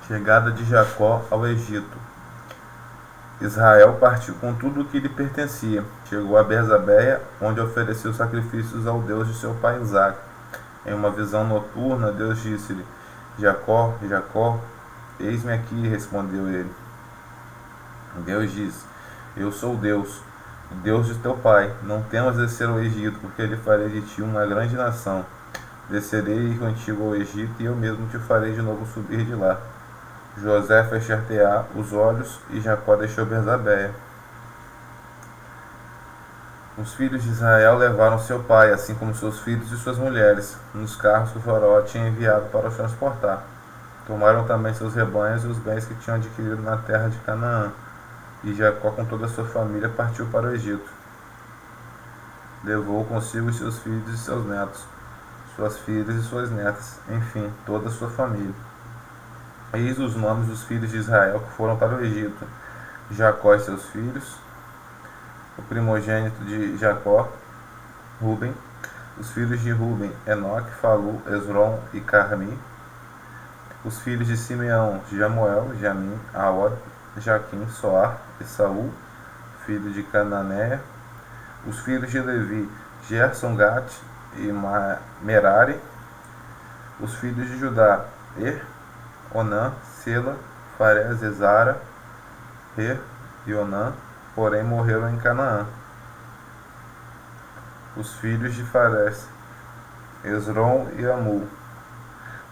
Chegada de Jacó ao Egito. Israel partiu com tudo o que lhe pertencia. Chegou a Berzabeia, onde ofereceu sacrifícios ao Deus de seu pai Isaque. Em uma visão noturna, Deus disse-lhe: Jacó, Jacó. Eis-me aqui, respondeu ele. Deus disse: Eu sou Deus, o Deus de teu pai. Não temas descer ao Egito, porque lhe farei de ti uma grande nação. Descerei contigo ao Egito, e eu mesmo te farei de novo subir de lá. José fez chartear os olhos, e Jacó deixou Berzabeia. Os filhos de Israel levaram seu pai, assim como seus filhos e suas mulheres, nos carros que o faraó tinha enviado para os transportar. Tomaram também seus rebanhos e os bens que tinham adquirido na terra de Canaã. E Jacó, com toda a sua família, partiu para o Egito. Levou consigo seus filhos e seus netos, suas filhas e suas netas, enfim, toda a sua família. Eis os nomes dos filhos de Israel que foram para o Egito: Jacó e seus filhos, o primogênito de Jacó, Ruben, os filhos de Ruben, Enoque, Falu, Esrom e Carmi, os filhos de Simeão, Jamuel, Jamim, Aod, Jaquim, Soar e Saul, filho de Cananéia, os filhos de Levi, Gerson, Gat e Merari, os filhos de Judá, Onã, Sela, Farés e Zara, e Onã, porém morreram em Canaã. Os filhos de Farés, Esrom e Amul.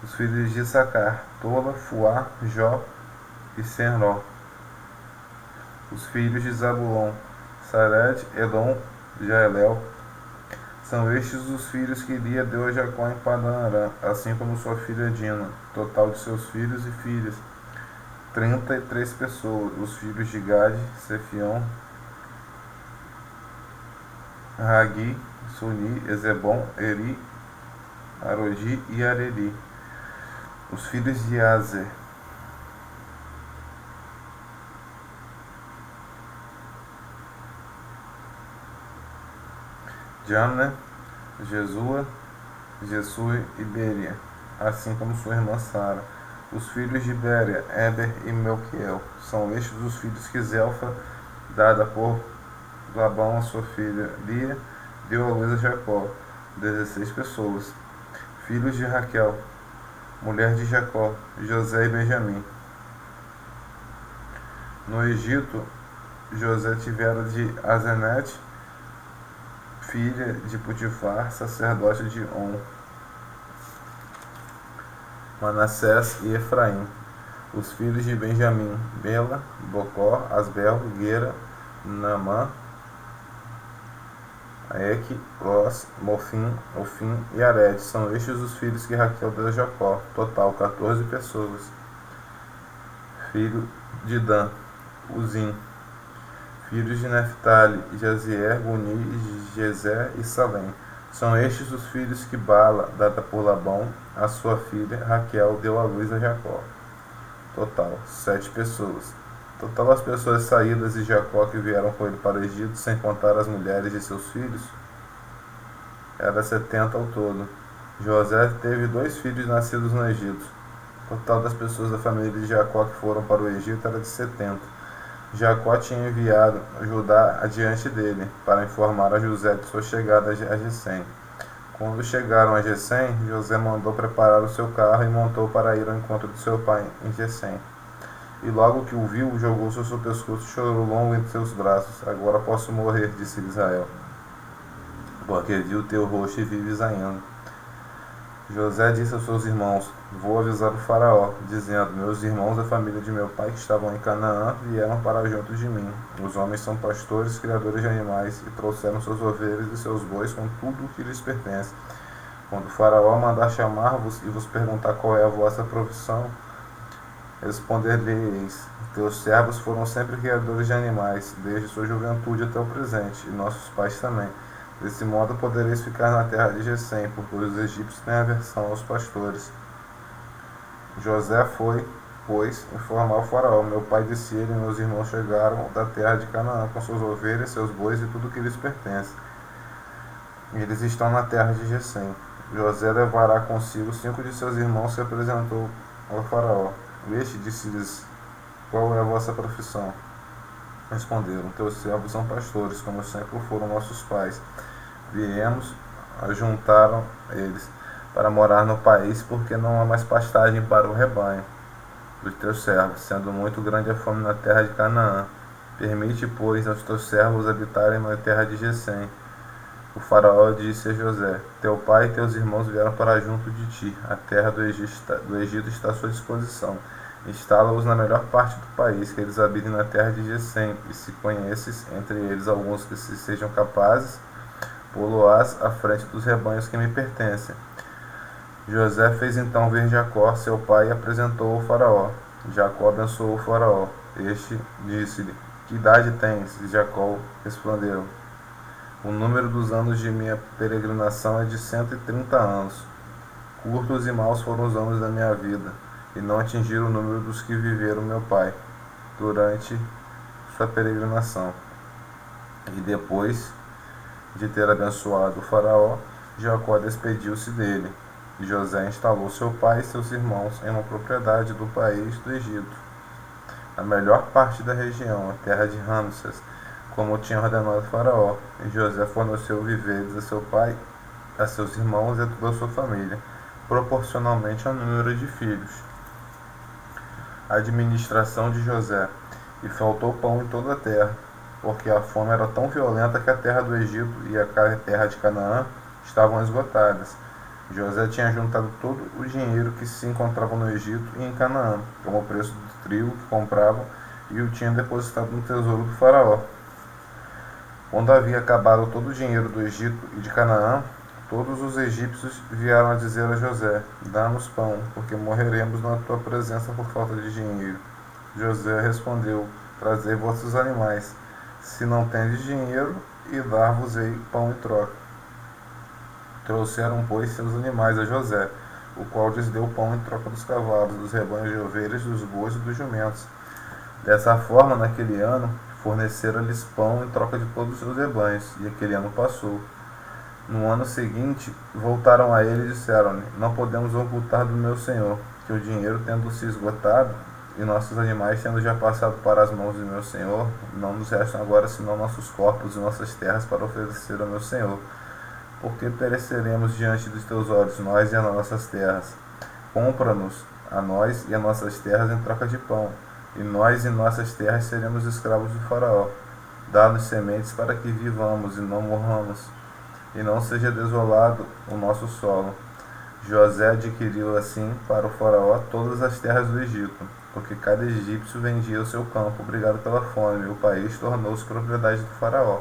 Os filhos de Issacar, Tola, Fuá, Jó e Senró. Os filhos de Zabulon, Sared, Edom, Jaelel. São estes os filhos que Lia deu a Jacó em Padan Aram, assim como sua filha Dina. Total de seus filhos e filhas, 33 pessoas. Os filhos de Gade, Sefion, Ragi, Suni, Ezebom, Eri, Arodi e Areli. Os filhos de Azer, Jamne, Jesua, Jesui e Beria, assim como sua irmã Sara. Os filhos de Beria, Eber e Melquiel. São estes os filhos que Zelfa, dada por Labão a sua filha Lia, deu à luz a Jacó, 16 pessoas. Filhos de Raquel, mulher de Jacó, José e Benjamim. No Egito, José tivera de Azenete, filha de Putifar, sacerdote de On, Manassés e Efraim. Os filhos de Benjamim, Bela, Bocó, Asbel, Guera, Naamã, Aeque, Los, Mofim, Ofim e Ared. São estes os filhos que Raquel deu a Jacó, total 14 pessoas. Filho de Dan, Uzim. Filhos de Neftali, Jazier, Guni, Gezer e Salém. São estes os filhos que Bala, dada por Labão, a sua filha Raquel, deu à luz a Jacó. Total, 7 pessoas. Total as pessoas saídas de Jacó que vieram com ele para o Egito, sem contar as mulheres de seus filhos, era 70 ao todo. José teve 2 filhos nascidos no Egito. Total das pessoas da família de Jacó que foram para o Egito era de 70. Jacó tinha enviado Judá adiante dele, para informar a José de sua chegada a Gesem. Quando chegaram a Gesem, José mandou preparar o seu carro e montou para ir ao encontro de seu pai em Gesem. E logo que o viu, jogou-se ao seu pescoço e chorou longo entre seus braços. Agora posso morrer, disse Israel, porque viu teu rosto e vives ainda. José disse aos seus irmãos: Vou avisar o faraó, dizendo: Meus irmãos da família de meu pai que estavam em Canaã vieram para junto de mim. Os homens são pastores, criadores de animais, e trouxeram suas ovelhas e seus bois com tudo o que lhes pertence. Quando o faraó mandar chamar-vos e vos perguntar qual é a vossa profissão, responder-lhe-eis: Teus servos foram sempre criadores de animais, desde sua juventude até o presente, e nossos pais também. Desse modo podereis ficar na terra de Gesem, porque os egípcios têm aversão aos pastores. José foi, pois, informar o faraó: Meu pai disse ele e meus irmãos chegaram da terra de Canaã com suas ovelhas, seus bois e tudo o que lhes pertence. Eles estão na terra de Gesem. José levará consigo 5 de seus irmãos, se apresentou ao faraó. Este disse-lhes: qual é a vossa profissão? Responderam: teus servos são pastores, como sempre foram nossos pais. Viemos, ajuntaram eles, para morar no país, porque não há mais pastagem para o rebanho dos teus servos, sendo muito grande a fome na terra de Canaã. Permite, pois, aos teus servos habitarem na terra de Gesem. O faraó disse a José: teu pai e teus irmãos vieram para junto de ti. A terra do Egito está à sua disposição. Instala-os na melhor parte do país, que eles habitem na terra de Gesem. E se conheces entre eles alguns que se sejam capazes, pô-los-ás à frente dos rebanhos que me pertencem. José fez então vir Jacó, seu pai, e apresentou-o ao faraó. Jacó abençoou o faraó. Este disse-lhe: que idade tens? E Jacó respondeu: o número dos anos de minha peregrinação é de 130 anos. Curtos e maus foram os anos da minha vida, e não atingiram o número dos que viveram meu pai durante sua peregrinação. E depois de ter abençoado o faraó, Jacó despediu-se dele. E José instalou seu pai e seus irmãos em uma propriedade do país do Egito, a melhor parte da região, a terra de Ramsés, como tinha ordenado o faraó. E José forneceu víveres a seu pai, a seus irmãos e a toda a sua família, proporcionalmente ao número de filhos. A administração de José. E faltou pão em toda a terra, porque a fome era tão violenta que a terra do Egito e a terra de Canaã estavam esgotadas. José tinha juntado todo o dinheiro que se encontrava no Egito e em Canaã, como o preço do trigo que compravam, e o tinha depositado no tesouro do faraó. Quando havia acabado todo o dinheiro do Egito e de Canaã, todos os egípcios vieram a dizer a José: dá-nos pão, porque morreremos na tua presença por falta de dinheiro. José respondeu: trazei vossos animais, se não tendes dinheiro, e dar-vos-ei pão em troca. Trouxeram, pois, seus animais a José, o qual lhes deu pão em troca dos cavalos, dos rebanhos de ovelhas, dos bois e dos jumentos. Dessa forma, naquele ano, forneceram-lhes pão em troca de todos os seus rebanhos, e aquele ano passou. No ano seguinte, voltaram a ele e disseram-lhe: não podemos ocultar do meu senhor, que o dinheiro tendo se esgotado, e nossos animais tendo já passado para as mãos do meu senhor, não nos restam agora senão nossos corpos e nossas terras para oferecer ao meu senhor. Porque pereceremos diante dos teus olhos, nós e as nossas terras? Compra-nos a nós e as nossas terras em troca de pão, e nós e nossas terras seremos escravos do faraó. Dá-nos sementes para que vivamos e não morramos, e não seja desolado o nosso solo. José adquiriu assim para o faraó todas as terras do Egito, porque cada egípcio vendia o seu campo, obrigado pela fome, e o país tornou-se propriedade do faraó.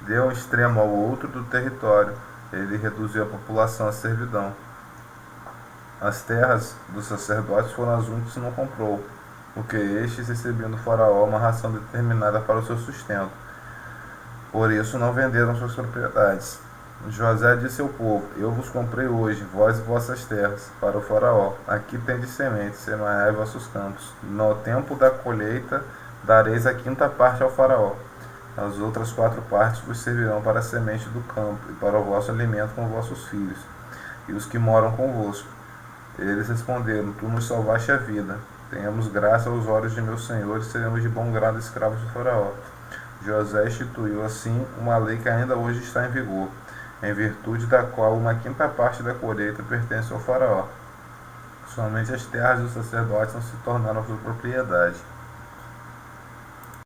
Deu um extremo ao outro do território, ele reduziu a população à servidão. As terras dos sacerdotes foram as únicas que não comprou, porque estes recebiam do faraó uma ração determinada para o seu sustento. Por isso não venderam suas propriedades. José disse ao povo: eu vos comprei hoje, vós e vossas terras, para o faraó. Aqui tendes sementes, semeai vossos campos. No tempo da colheita dareis a quinta parte ao faraó. As outras 4 partes vos servirão para a semente do campo, e para o vosso alimento com vossos filhos, e os que moram convosco. Eles responderam: tu nos salvaste a vida. Tenhamos graça aos olhos de meu senhor, e seremos de bom grado escravos do faraó. José instituiu assim uma lei que ainda hoje está em vigor, em virtude da qual uma quinta parte da colheita pertence ao faraó. Somente as terras dos sacerdotes não se tornaram sua propriedade.